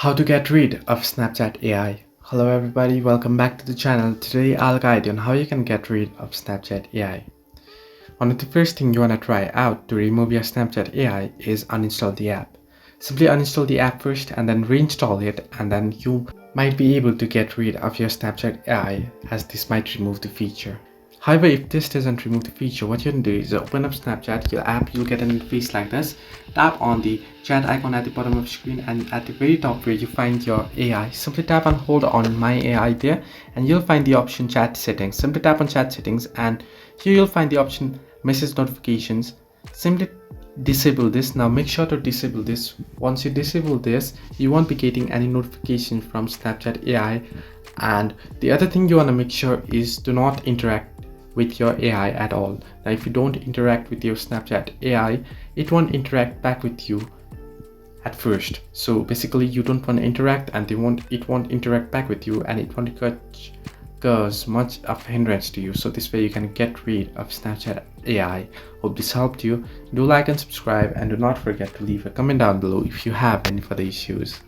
How to get rid of Snapchat AI. Hello everybody, welcome back to the channel. Today I'll guide you on how you can get rid of Snapchat AI. One of the first thing you want to try out to remove your Snapchat AI is uninstall the app. Simply uninstall the app first and then reinstall it, and then you might be able to get rid of your Snapchat AI, as this might remove the feature. However, if this doesn't remove the feature, what you can do is open up Snapchat, your app, you'll get an interface like this. Tap on the chat icon at the bottom of the screen, and at the very top where you find your AI, simply tap and hold on my AI there, and you'll find the option chat settings. Simply tap on chat settings, and here you'll find the option message notifications. Simply disable this. Now make sure to disable this. Once you disable this, you won't be getting any notification from Snapchat AI. And the other thing you want to make sure is do not interact with your AI at all. Now if you don't interact with your Snapchat AI, it won't interact back with you at first. So basically you don't want to interact, and it won't interact back with you, and it won't cause much of a hindrance to you. So this way you can get rid of Snapchat AI. Hope this helped you. Do like and subscribe, and do not forget to leave a comment down below if you have any further issues.